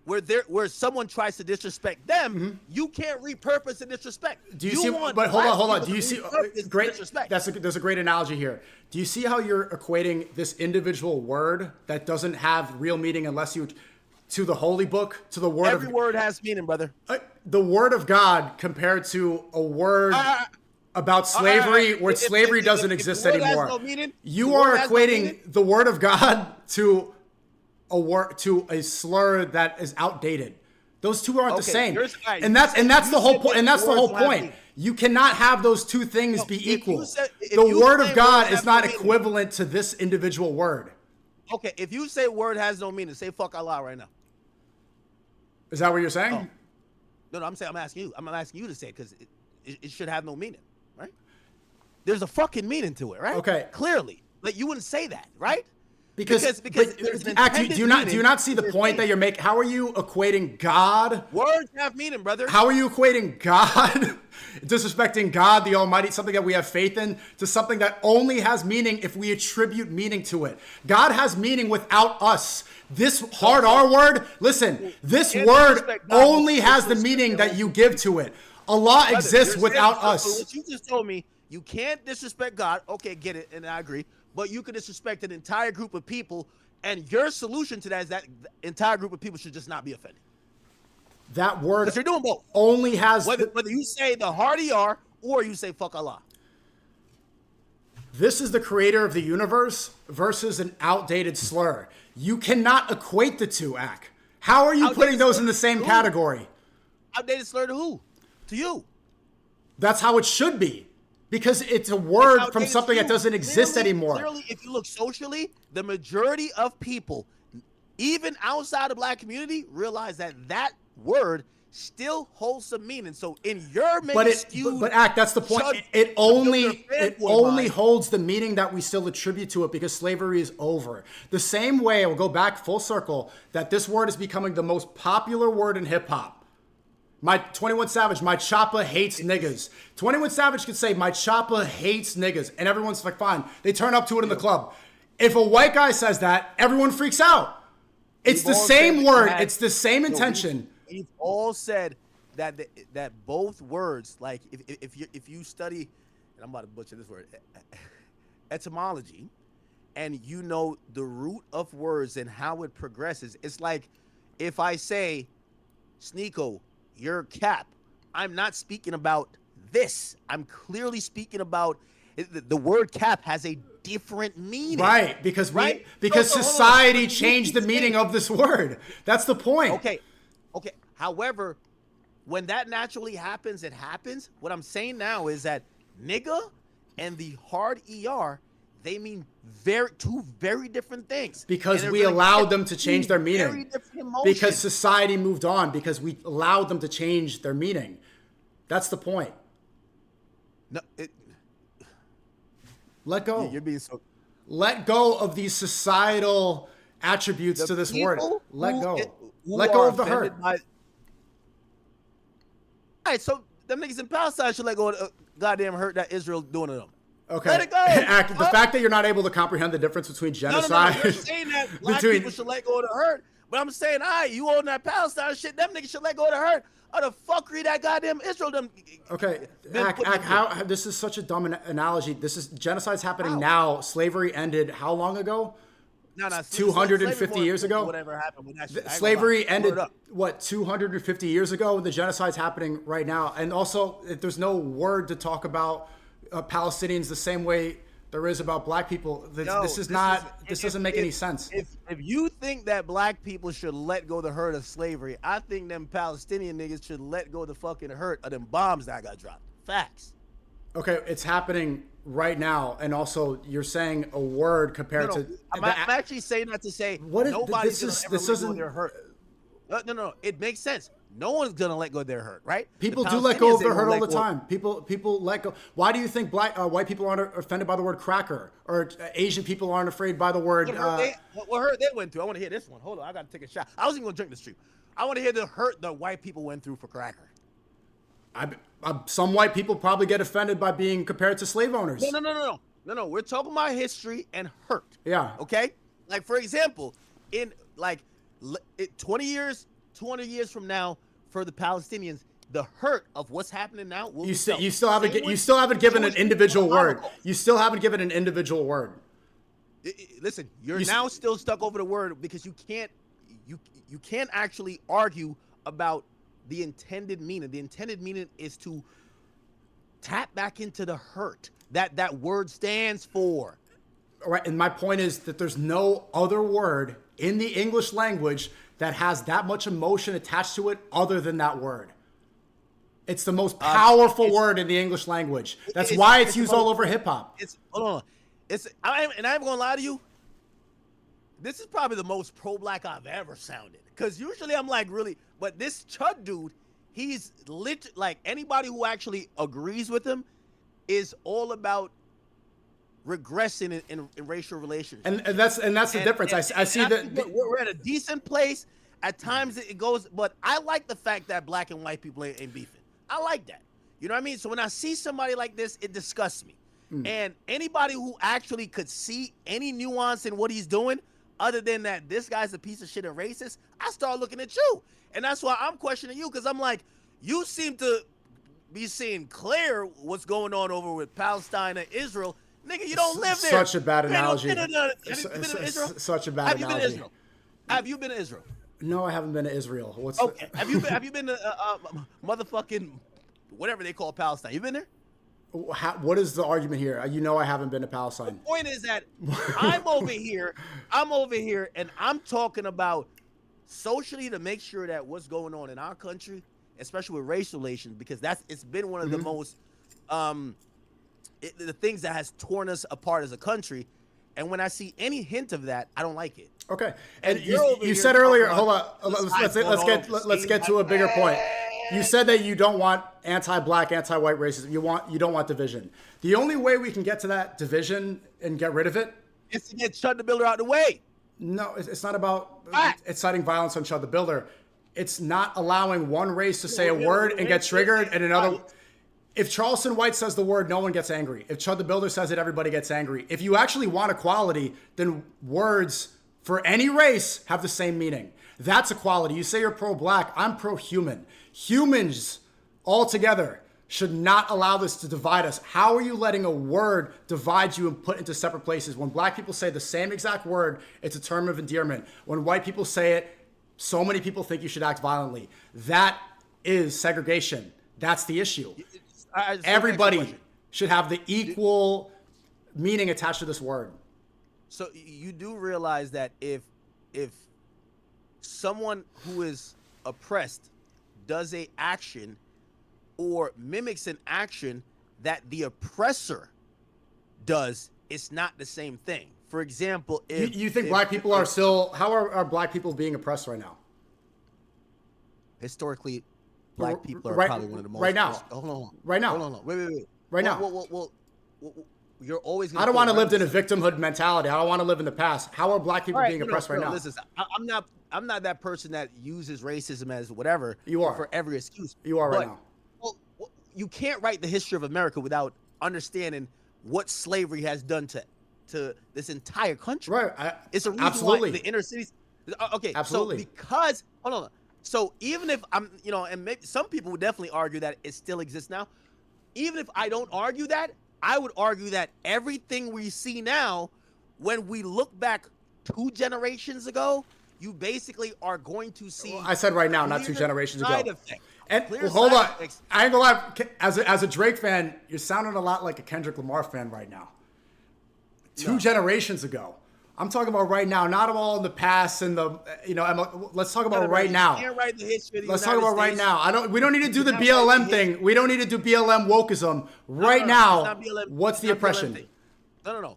where someone tries to disrespect them, you can't repurpose the disrespect. Do you see? But hold on. Do you see? Great. There's a great analogy here. Do you see how you're equating this individual word that doesn't have real meaning unless you to the holy book, to the word Every word has meaning, brother. The word of God compared to a word about slavery, where slavery doesn't exist anymore. No meaning, you are equating the word of God to a slur that is outdated. Those two aren't the same. And that's the whole point. And that's the whole point. You cannot have those two things be equal. The word of God is not equivalent to this individual word. Okay, if you say word has no meaning, say fuck Allah right now. Is that what you're saying? Oh. No, I'm asking you. I'm asking you to say it because it should have no meaning, right? There's a fucking meaning to it, right? Okay. Clearly. Like you wouldn't say that, right? Because do you not see the point that you're making? How are you equating God? Words have meaning, brother. How are you equating God, disrespecting God, the Almighty, something that we have faith in, to something that only has meaning if we attribute meaning to it? God has meaning without us. This hard R word, listen, this word only has the meaning that you give to it. Allah exists without us. What you just told me, you can't disrespect God. Okay, get it, and I agree. But you can disrespect an entire group of people, and your solution to that is that the entire group of people should just not be offended. That word, because you're doing both, only has whether you say the hard ER or you say fuck Allah. This is the creator of the universe versus an outdated slur. You cannot equate the two, Ak. How are you putting those in the same category? Outdated slur to who? To you. That's how it should be. Because it's a word from something that doesn't exist anymore. Clearly, if you look socially, the majority of people, even outside the black community, realize that that word still holds some meaning. So in your but Ak, that's the point. It only holds the meaning that we still attribute to it because slavery is over. The same way, we'll go back full circle, that this word is becoming the most popular word in hip hop. My 21 Savage, my choppa hates niggas. 21 Savage could say, my choppa hates niggas. And everyone's like, fine. They turn up to it in the club. If a white guy says that, everyone freaks out. It's the same word. It's the same intention. You've all said that both words, like if you study, and I'm about to butcher this word, etymology, and you know the root of words and how it progresses. It's like if I say, Sneako, your cap, I'm not speaking about this. I'm clearly speaking about the word cap has a different meaning. Right, because right? because hold on. society changed the meaning of this word. That's the point. Okay. However, when that naturally happens, it happens. What I'm saying now is that nigga and the hard ER, they mean two very different things. Because we allowed them to change their meaning. Because society moved on. Because we allowed them to change their meaning. That's the point. No, let go. You're being so. Let go of these societal attributes to this word. Let go. Let go of the hurt. All right, so them niggas in Palestine should let go of the goddamn hurt that Israel doing to them. Okay. Let it go. The fact that you're not able to comprehend the difference between genocide. No. You're saying that black people should let go of the hurt, but I'm saying, all right, you holding that Palestine shit, them niggas should let go of the hurt. Or the fuckery that goddamn Israel them. Okay, how this is such a dumb analogy. Genocide's happening now. Slavery ended how long ago? No, 250 years ago. Whatever happened with that shit. Slavery ended 250 years ago. The genocide's happening right now, and also there's no word to talk about Palestinians the same way there is about black people. This doesn't make any sense. If you think that black people should let go the hurt of slavery, I think them Palestinian niggas should let go the fucking hurt of them bombs that got dropped. Facts. Okay, it's happening right now, and also you're saying a word compared to. I'm actually saying that to say nobody's gonna ever let go of their hurt. No. It makes sense. No one's gonna let go of their hurt, right? People do let go of their hurt all the time. People let go. Why do you think white people aren't offended by the word cracker, or Asian people aren't afraid by the word? What hurt they went through? I want to hear this one. Hold on, I gotta take a shot. I wasn't even gonna drink this stream. I want to hear the hurt the white people went through for cracker. Some white people probably get offended by being compared to slave owners. No. We're talking about history and hurt. Yeah. Okay. Like for example, in 20 years. 200 years from now, for the Palestinians, the hurt of what's happening now will you still haven't given an individual word. You still haven't given an individual word. Listen, you're now still stuck over the word because you can't actually argue about the intended meaning. The intended meaning is to tap back into the hurt that word stands for. All right, and my point is that there's no other word in the English language that has that much emotion attached to it other than that word. It's the most powerful word in the English language. That's why it's used all over hip hop. And I'm gonna lie to you. This is probably the most pro-black I've ever sounded. Cause usually I'm like really, but this Chud dude, he's like anybody who actually agrees with him is all about regressing in racial relations. And that's the difference. I see that we're at a decent place. At times it goes, but I like the fact that black and white people ain't beefing. I like that. You know what I mean? So when I see somebody like this, it disgusts me. And anybody who actually could see any nuance in what he's doing, other than that this guy's a piece of shit and racist, I start looking at you. And that's why I'm questioning you, because I'm like, you seem to be seeing clear what's going on over with Palestine and Israel. Nigga, you don't live there. Such a bad analogy. Have you been to Israel? Such a bad analogy. Have you been to Israel? No, I haven't been to Israel. Have you been to motherfucking whatever they call Palestine? You been there? What is the argument here? I haven't been to Palestine. The point is that I'm over here, and I'm talking about socially to make sure that what's going on in our country, especially with race relations, because it's been one of the most the things that has torn us apart as a country. And when I see any hint of that, I don't like it. Okay. And you said earlier, hold on, let's get to a bigger point. You said that you don't want anti-black, anti-white racism. You don't want division. The only way we can get to that division and get rid of it is to get Chud the Builder out of the way. No, it's not about inciting violence on Chud the Builder. It's not allowing one race to say a word and get triggered and another. If Charleston White says the word, no one gets angry. If Chud the Builder says it, everybody gets angry. If you actually want equality, then words for any race have the same meaning. That's equality. You say you're pro-black, I'm pro-human. Humans all together should not allow this to divide us. How are you letting a word divide you and put into separate places? When black people say the same exact word, it's a term of endearment. When white people say it, so many people think you should act violently. That is segregation. That's the issue. Everybody should have the equal meaning attached to this word. So you do realize that if someone who is oppressed does a action or mimics an action that the oppressor does, it's not the same thing. For example, if you think black people are still, how are black people being oppressed right now? Historically, black people are right, probably one of the most. right now. Hold on. Right now. Hold on. Wait. Right now. Well, you're always. I don't want to live in a victimhood mentality. I don't want to live in the past. How are black people being oppressed right now? Listen, I'm not that person that uses racism as whatever. You are. For every excuse. You are right now. Well, you can't write the history of America without understanding what slavery has done to this entire country. Right. It's a reason why the inner cities. Okay. Absolutely. So because hold on. So even if I'm, and maybe some people would definitely argue that it still exists now. Even if I don't argue that, I would argue that everything we see now, when we look back 2 generations ago, you basically are going to see. I said right now, not 2 generations ago. Effects. And hold on, I ain't gonna lie. As a Drake fan, you're sounding a lot like a Kendrick Lamar fan right now. 2 generations ago. I'm talking about right now, not all in the past and the, let's talk about right now. You can't write the history of the Let's United talk about States. right now. We don't need to do the BLM thing. We don't need to do BLM wokeism. Right now, what's the oppression? No.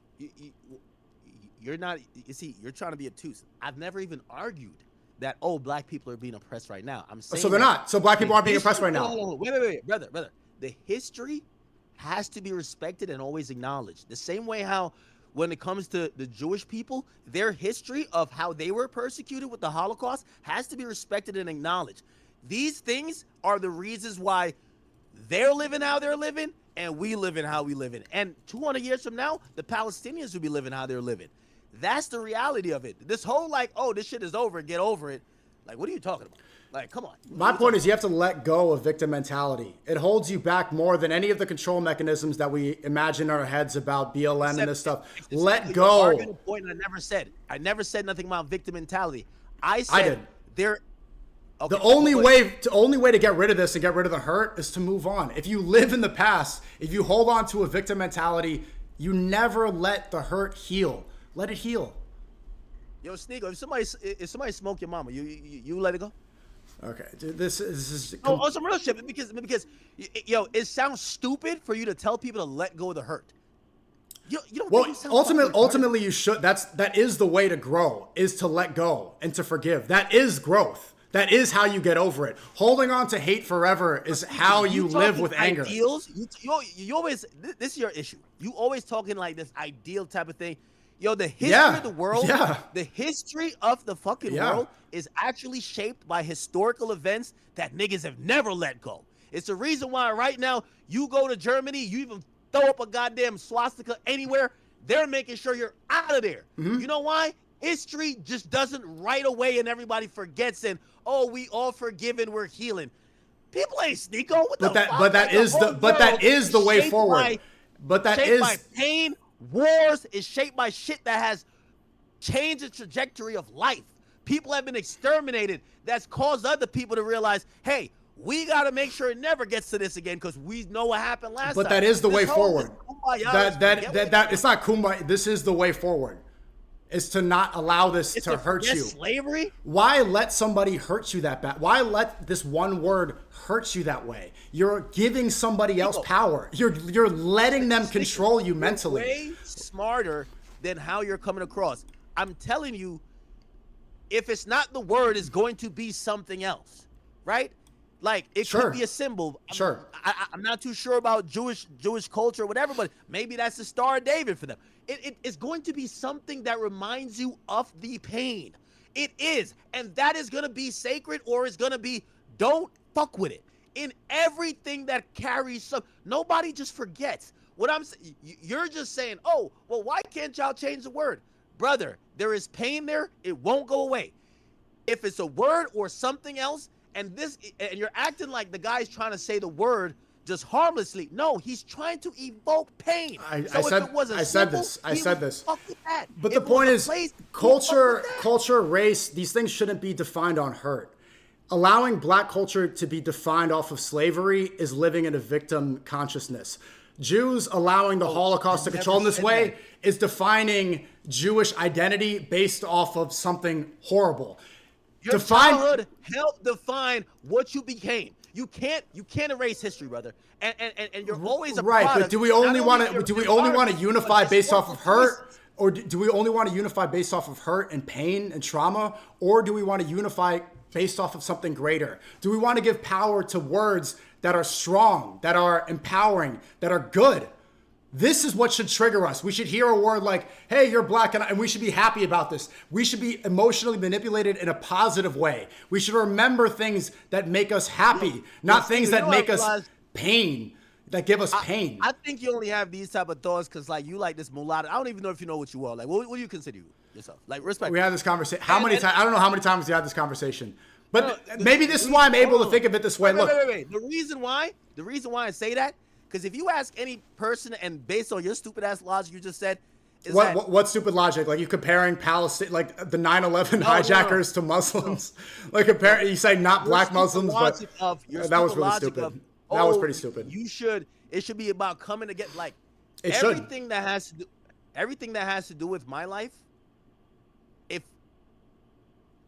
You're not, you see, you're trying to be obtuse. I've never even argued that, black people are being oppressed right now. I'm saying so they're not. So black people aren't being oppressed right now. No. Wait, brother. The history has to be respected and always acknowledged. The same way how when it comes to the Jewish people, their history of how they were persecuted with the Holocaust has to be respected and acknowledged. These things are the reasons why they're living how they're living and we living how we living. And 200 years from now, the Palestinians will be living how they're living. That's the reality of it. This whole this shit is over, get over it. Like, what are you talking about? Like, come on. My point is you have to let go of victim mentality. It holds you back more than any of the control mechanisms that we imagine in our heads about BLM and this stuff. Let go. A point I never said nothing about victim mentality. I said there. Okay, the only way to get rid of this and get rid of the hurt is to move on. If you live in the past, if you hold on to a victim mentality, you never let the hurt heal. Let it heal. Yo, Sneako, if somebody smoke your mama, you let it go? Okay, this is some real shit because it sounds stupid for you to tell people to let go of the hurt. You don't. Well, ultimately, you should. That is the way to grow, is to let go and to forgive. That is growth. That is how you get over it. Holding on to hate forever is how you live with anger. Ideals. You always. This is your issue. You always talking like this ideal type of thing. Yo, the history of the world, the history of the fucking world is actually shaped by historical events that niggas have never let go. It's the reason why right now you go to Germany, you even throw up a goddamn swastika anywhere, they're making sure you're out of there. Mm-hmm. You know why? History just doesn't right away and everybody forgets and, we all forgiven, we're healing. People ain't Sneako. But that is the way forward. Shaped by pain. Wars is shaped by shit that has changed the trajectory of life. People have been exterminated. That's caused other people to realize, hey, we got to make sure it never gets to this again because we know what happened last time. But that is the way forward. That it's not kumbaya. This is the way forward. Is to not allow this to hurt you. Slavery? Why let somebody hurt you that bad? Why let this one word hurt you that way? You're giving somebody else power. You're letting them control you mentally. Way smarter than how you're coming across. I'm telling you, if it's not the word, it's going to be something else, right? Like it could be a symbol. I'm not too sure about Jewish culture or whatever, but maybe that's the Star of David for them. It's going to be something that reminds you of the pain. It is, and that is going to be sacred, or it's going to be don't fuck with it. In everything that carries some, nobody just forgets. What I'm saying, you're just saying, why can't y'all change the word, brother? There is pain there. It won't go away. If it's a word or something else. And you're acting like the guy's trying to say the word just harmlessly. No, he's trying to evoke pain. I said this. But the point is, culture, race, these things shouldn't be defined on hurt. Allowing black culture to be defined off of slavery is living in a victim consciousness. Jews allowing the Holocaust to control in this way that. is defining Jewish identity based off of something horrible. Your childhood helped define what you became. You can't erase history, brother. And you're always a right. product. But do we only want to unify based off of hurt, choices. or do we only want to unify based off of hurt and pain and trauma, or do we want to unify based off of something greater? Do we want to give power to words that are strong, that are empowering, that are good? This is what should trigger us. We should hear a word like, hey, you're black, and we should be happy about this. We should be emotionally manipulated in a positive way. We should remember things that make us happy, not things that make us pain, that give us pain. I think you only have these type of thoughts because, like, you like this mulatto. I don't even know if you know what you are. Like, what do you consider yourself? Like, respect. We had this conversation. How many times? I don't know how many times we had this conversation. But maybe this is why I'm able to think of it this way. Wait. The reason why I say that, because if you ask any person, and based on your stupid ass logic you just said, is what stupid logic? Like you comparing Palestine, like the 9/11 hijackers to Muslims? Like you say not black Muslims, but that was really stupid. That was pretty stupid. It should be about coming to get like everything that has to do with my life. If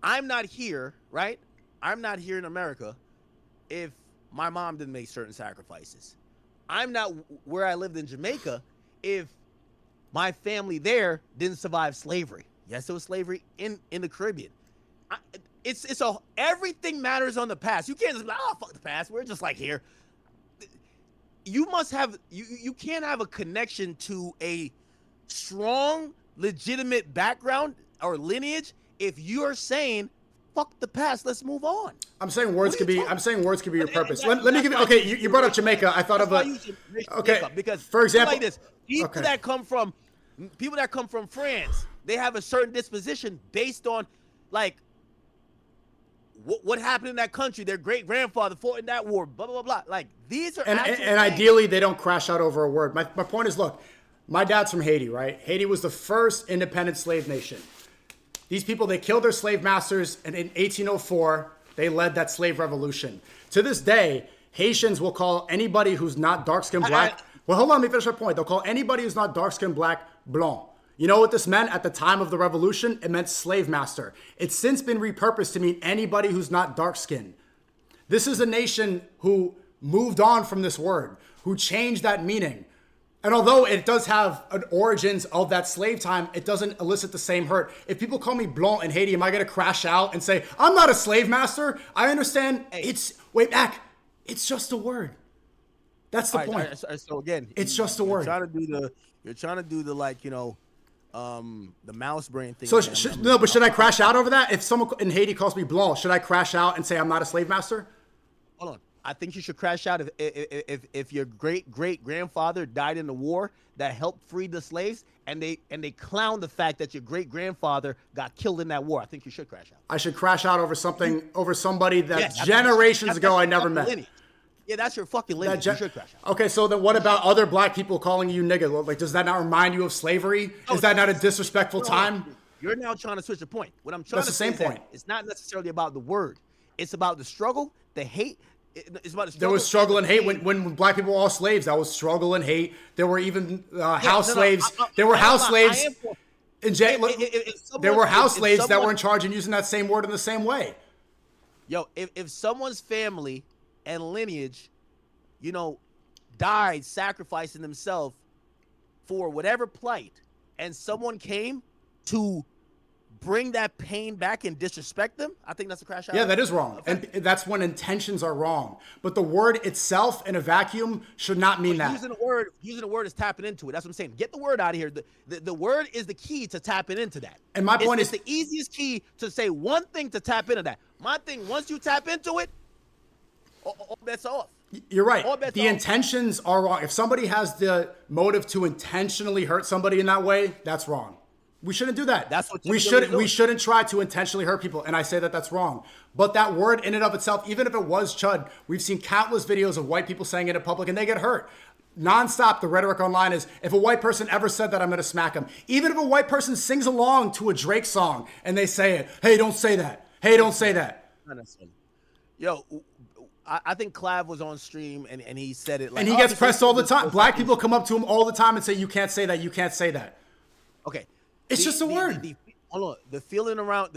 I'm not here, right? I'm not here in America if my mom didn't make certain sacrifices. I'm not where I lived in Jamaica if my family there didn't survive slavery. Yes, it was slavery in the Caribbean. Everything matters on the past. You can't just be like, oh, fuck the past. We're just like here. You must have, you can't have a connection to a strong, legitimate background or lineage if you're saying, fuck the past, let's move on. I'm saying words could be your purpose. Let me give you, okay, you brought up Jamaica. I thought of because for example, like this, people that come from France, they have a certain disposition based on like what happened in that country. Their great grandfather fought in that war, blah blah blah. Like these are and ideally they don't crash out over a word. My point is, look, my dad's from Haiti, right? Haiti was the first independent slave nation. These people, they killed their slave masters, and in 1804, they led that slave revolution. To this day, Haitians will call anybody who's not dark-skinned black. Well, hold on, let me finish my point. They'll call anybody who's not dark-skinned black, blanc. You know what this meant at the time of the revolution? It meant slave master. It's since been repurposed to mean anybody who's not dark-skinned. This is a nation who moved on from this word, who changed that meaning. And although it does have an origins of that slave time, it doesn't elicit the same hurt. If people call me blanc in Haiti, am I going to crash out and say, I'm not a slave master? I understand. Wait back. It's just a word. That's the point. So again, it's just a word. You're trying to do the like, the mouse brain thing. So but should I crash out over that? If someone in Haiti calls me blanc, should I crash out and say I'm not a slave master? Hold on. I think you should crash out if your great grandfather died in the war that helped free the slaves, and they clown the fact that your great grandfather got killed in that war. I think you should crash out. I should crash out over somebody that generations ago I never met. Lineage. Yeah, that's your fucking lineage. You should crash out. Okay, so then what about other black people calling you nigga? Like, does that not remind you of slavery? Is that not a disrespectful time? You're now trying to switch the point. What I'm trying to say is that it's not necessarily about the word. It's about the struggle, the hate. It's about the struggle. There was struggle and hate when black people were all slaves. That was struggle and hate. There were even house slaves. There were house slaves. There were house slaves that were in charge and using that same word in the same way. Yo, if someone's family and lineage, died sacrificing themselves for whatever plight, and someone came to bring that pain back and disrespect them, I think that's a crash out. Yeah, that is wrong. And that's when intentions are wrong. But the word itself in a vacuum should not mean that. Using the word is tapping into it. That's what I'm saying. Get the word out of here. The word is the key to tapping into that. And my point is the easiest key to say one thing to tap into that. My thing, once you tap into it, all bets are off. You're right. The intentions are wrong. If somebody has the motive to intentionally hurt somebody in that way, that's wrong. We shouldn't do that. That's what we shouldn't try to intentionally hurt people. And I say that that's wrong. But that word in and of itself, even if it was chud, we've seen countless videos of white people saying it in public and they get hurt. Nonstop, the rhetoric online is, if a white person ever said that, I'm going to smack him. Even if a white person sings along to a Drake song and they say it, hey, don't say that. Hey, don't say that. Not necessarily. Yo, I think Clav was on stream and he said it like. And he oh, gets this pressed is- all the this- time. this- Black people come up to him all the time and say, you can't say that, you can't say that. Okay. It's just a word. Hold on. The feeling around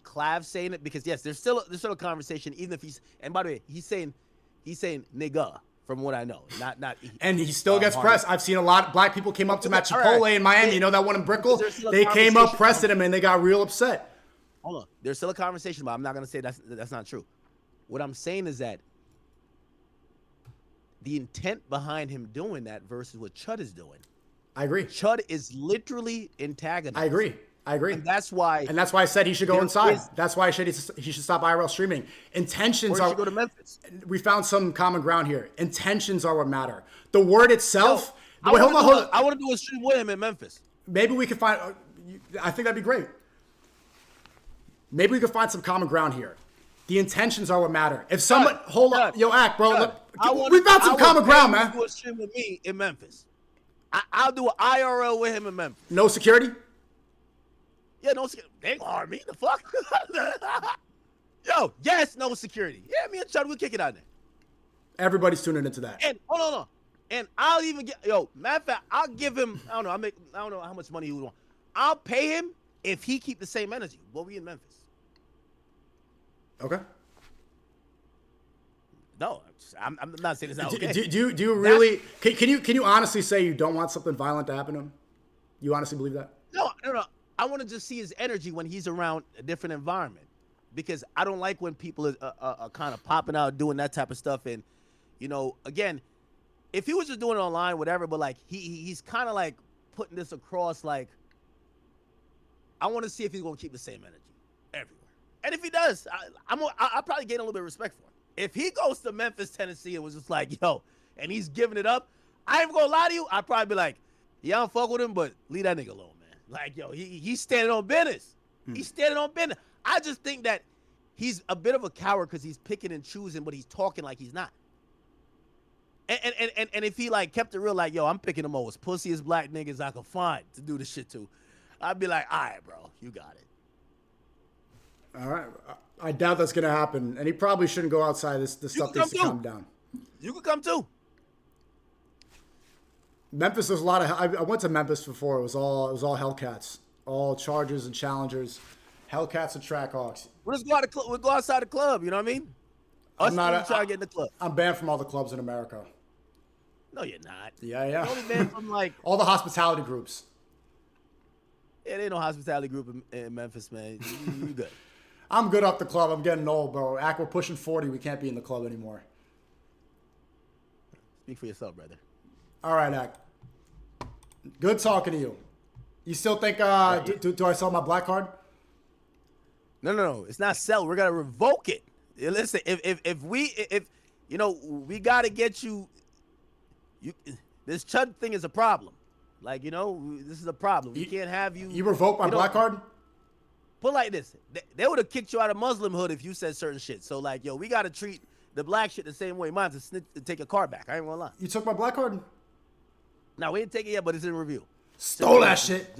Clav saying it, because yes, there's still a conversation, even if he's, and by the way, he's saying nigga from what I know, not. And he still gets Hardy. pressed. I've seen a lot of black people came up to him at All Chipotle right. in Miami. You know that one in Brickell? There's still a They came up, conversation. pressed him, and they got real upset. Hold on. There's still a conversation, but I'm not gonna say that's not true. What I'm saying is that the intent behind him doing that versus what Chud is doing. I agree. Chud is literally antagonizing. I agree. And that's why. And that's why I said he should go There inside. is- That's why I said he should stop IRL streaming. Intentions Or he are. should go to Memphis. We found some common ground here. Intentions are what matter. The word itself. I Wait, hold on. want to do a stream with him in Memphis. Maybe we could find. I think that'd be great. Maybe we could find some common ground here. The intentions are what matter. If someone, hold on, yo, Act, bro. Look, we found some common ground, man. Do a stream with me in Memphis. I'll do an IRL with him in Memphis. No security. Yeah, no security. They ain't gonna harm me. The fuck? Yo, yes, no security. Yeah, me and Chud, we'll kick it out there. Everybody's tuning into that. And hold on. And I'll even get matter of fact, I'll give him. I don't know how much money he would want. I'll pay him if he keep the same energy. Well, we in Memphis. Okay. No, I'm not saying it's not okay. Do you really? Can you honestly say you don't want something violent to happen to him? You honestly believe that? No. I want to just see his energy when he's around a different environment, because I don't like when people are kind of popping out doing that type of stuff. And again, if he was just doing it online, whatever, but like he's kind of like putting this across, like I want to see if he's gonna keep the same energy everywhere. And if he does, I'll probably gain a little bit of respect for him. If he goes to Memphis, Tennessee, and was just like, yo, and he's giving it up, I ain't gonna lie to you, I'd probably be like, yeah, I don't fuck with him, but leave that nigga alone, man. Like, yo, he's standing on business. He's standing on business. I just think that he's a bit of a coward because he's picking and choosing, but he's talking like he's not. And if he like kept it real, like, yo, I'm picking the most pussiest black niggas I could find to do this shit to, I'd be like, all right, bro, you got it. All right. I doubt that's gonna happen, and he probably shouldn't go outside. This stuff needs to calm down. You could come too. Memphis, there's a lot of. I went to Memphis before. It was all Hellcats, all Chargers and Challengers, Hellcats and Trackhawks. We'll just we'll go outside the club. You know what I mean? Us try to get in the club. I'm banned from all the clubs in America. No, you're not. Yeah. You're only banned from like all the hospitality groups. Yeah, there ain't no hospitality group in Memphis, man. You good. I'm good off the club. I'm getting old, bro. We're pushing 40. We can't be in the club anymore. Speak for yourself, brother. All right, Ack. Good talking to you. You still think, do I sell my black card? No. It's not sell. We're going to revoke it. Listen, if we got to get you, this Chud thing is a problem. Like, this is a problem. We can't have you. You revoke my black card? Put like this. They would have kicked you out of Muslim hood if you said certain shit. So, like, yo, we got to treat the black shit the same way. Mine's to take a card back. I ain't gonna lie. You took my black card? No, we didn't take it yet, but it's in review. Stole that shit.